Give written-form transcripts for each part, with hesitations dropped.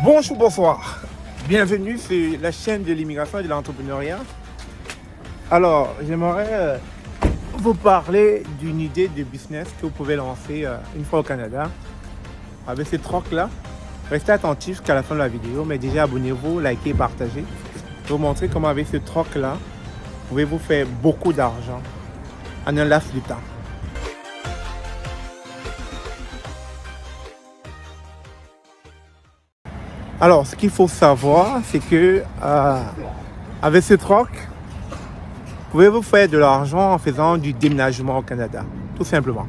Bonjour, bonsoir. Bienvenue sur la chaîne de l'immigration et de l'entrepreneuriat. Alors, j'aimerais vous parler d'une idée de business que vous pouvez lancer une fois au Canada. Avec ce troc-là, restez attentifs jusqu'à la fin de la vidéo, mais déjà abonnez-vous, likez, partagez. Je vais vous montrer comment avec ce troc-là, vous pouvez vous faire beaucoup d'argent en un laps de temps. Alors, ce qu'il faut savoir, c'est que avec ce troc, vous pouvez vous faire de l'argent en faisant du déménagement au Canada, tout simplement.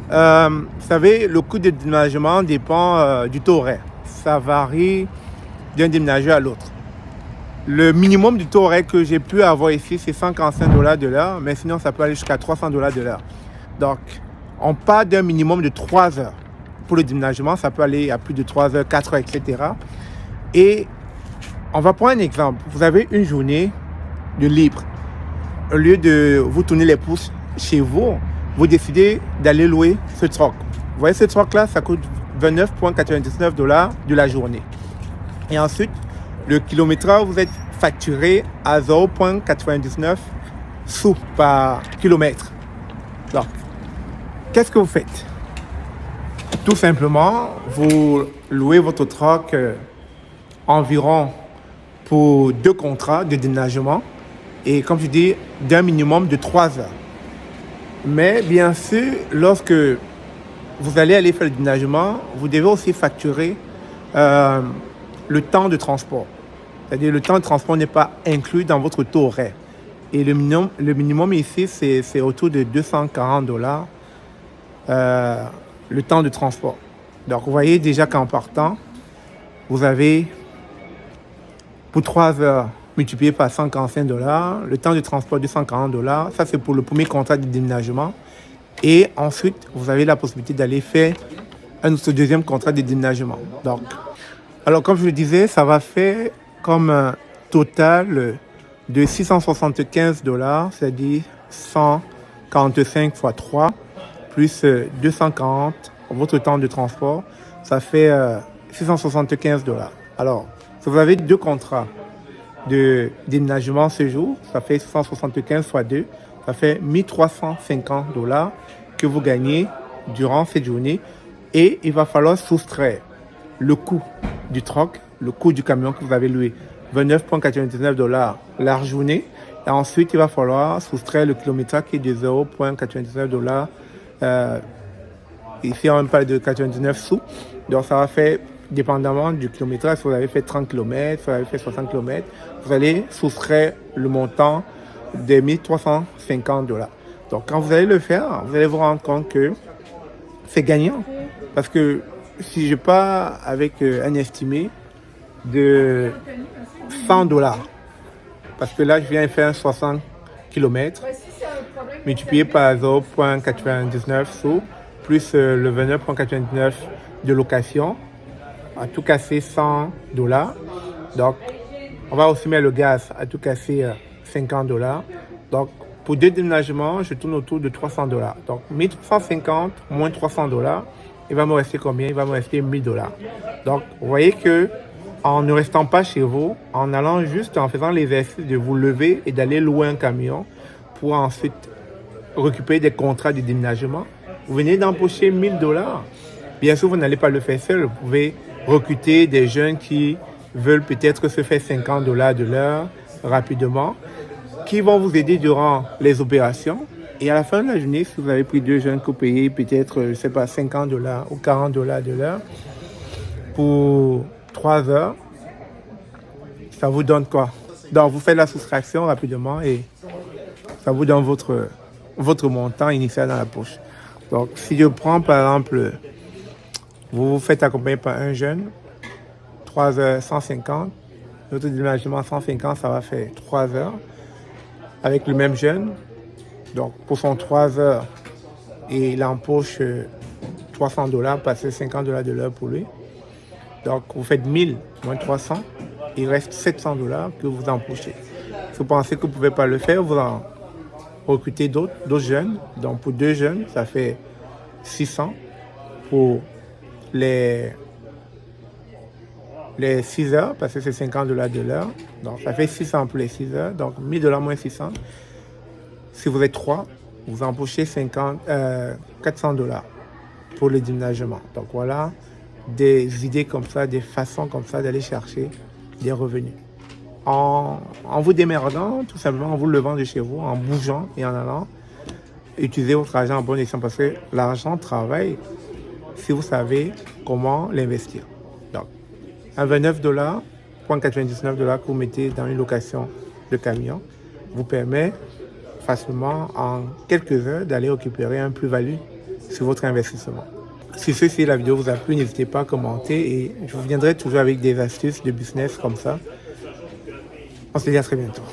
Vous savez, le coût de déménagement dépend du taux horaire. Ça varie d'un déménageur à l'autre. Le minimum du taux horaire que j'ai pu avoir ici, c'est 145 $ de l'heure, mais sinon, ça peut aller jusqu'à 300 $ de l'heure. Donc, on part d'un minimum de 3 heures. Pour le déménagement, ça peut aller à plus de 3 heures, 4 heures, etc. Et on va prendre un exemple. Vous avez une journée de libre. Au lieu de vous tourner les pouces chez vous, vous décidez d'aller louer ce troc. Vous voyez, ce troc-là, ça coûte 29,99 $ de la journée. Et ensuite, le kilométrage, vous êtes facturé à 0,99 sous par kilomètre. Donc, qu'est-ce que vous faites? Tout simplement, vous louez votre troc environ pour 2 contrats de déménagement et comme je dis, d'un minimum de 3 heures. Mais bien sûr, lorsque vous allez faire le déménagement, vous devez aussi facturer le temps de transport. C'est-à-dire le temps de transport n'est pas inclus dans votre taux horaire. Et le minimum ici, c'est autour de 240 $. Le temps de transport. Donc, vous voyez déjà qu'en partant, vous avez pour 3 heures multiplié par 145 $, le temps de transport de 140 $. Ça, c'est pour le premier contrat de déménagement. Et ensuite, vous avez la possibilité d'aller faire un deuxième contrat de déménagement. Donc, alors, comme je le disais, ça va faire comme un total de 675 $, c'est-à-dire 145 fois 3. Plus 240, votre temps de transport, ça fait 675 $. Alors, si vous avez 2 contrats de déménagement ce jour, ça fait 675 fois 2, ça fait 1350 $ que vous gagnez durant cette journée. Et il va falloir soustraire le coût du troc, le coût du camion que vous avez loué, 29,99 $ la journée. Et ensuite, il va falloir soustraire le kilométrage qui est de 0,99 $. Ici, on parle de 99 sous. Donc, ça va faire, dépendamment du kilométrage, si vous avez fait 30 km, si vous avez fait 60 km, vous allez soustraire le montant de 1350 $. Donc, quand vous allez le faire, vous allez vous rendre compte que c'est gagnant. Parce que si je pars avec un estimé de 100 $, parce que là, je viens faire 60 km, multiplié par 0,99 sous, plus le 29,99 de location, à tout casser 100 $. Donc, on va aussi mettre le gaz à tout casser 50 $. Donc, pour 2 déménagements, je tourne autour de 300 $. Donc, 1350 moins 300 $, il va me rester combien? Il va me rester 1000 $. Donc, vous voyez que en ne restant pas chez vous, en allant juste en faisant l'exercice de vous lever et d'aller louer un camion pour ensuite récupérer des contrats de déménagement, vous venez d'empocher 1000 $. Bien sûr, vous n'allez pas le faire seul. Vous pouvez recruter des jeunes qui veulent peut-être se faire 50 $ de l'heure rapidement, qui vont vous aider durant les opérations. Et à la fin de la journée, si vous avez pris 2 jeunes que vous payez peut-être, je ne sais pas, 50 $ ou 40 $ de l'heure pour 3 heures, ça vous donne quoi? Donc, vous faites la soustraction rapidement et ça vous donne votre montant initial dans la poche. Donc, si je prends par exemple, vous vous faites accompagner par un jeune, 3 heures 150, notre déménagement 150, ça va faire 3 heures avec le même jeune. Donc, pour son 3 heures, et il empoche 300 $, passer 50 $ de l'heure pour lui. Donc, vous faites 1000 moins 300, il reste 700 $ que vous empochez. Si vous pensez que vous ne pouvez pas le faire, vous en recrutez d'autres jeunes. Donc, pour 2 jeunes, ça fait 600. Pour les les 6 heures, parce que c'est $50 de l'heure. Donc, ça fait 600 pour les 6 heures. Donc, $1000 moins 600. Si vous êtes 3, vous embauchez $400 pour le déménagement. Donc, voilà des idées comme ça, des façons comme ça d'aller chercher des revenus. En vous démerdant, tout simplement en vous levant de chez vous, en bougeant et en allant utiliser votre argent en bon escient, parce que l'argent travaille si vous savez comment l'investir. Donc, un $29,99 que vous mettez dans une location de camion vous permet facilement en quelques heures d'aller récupérer un plus-value sur votre investissement. Si ceci, la vidéo vous a plu, n'hésitez pas à commenter et je reviendrai toujours avec des astuces de business comme ça. On se dit à très bientôt.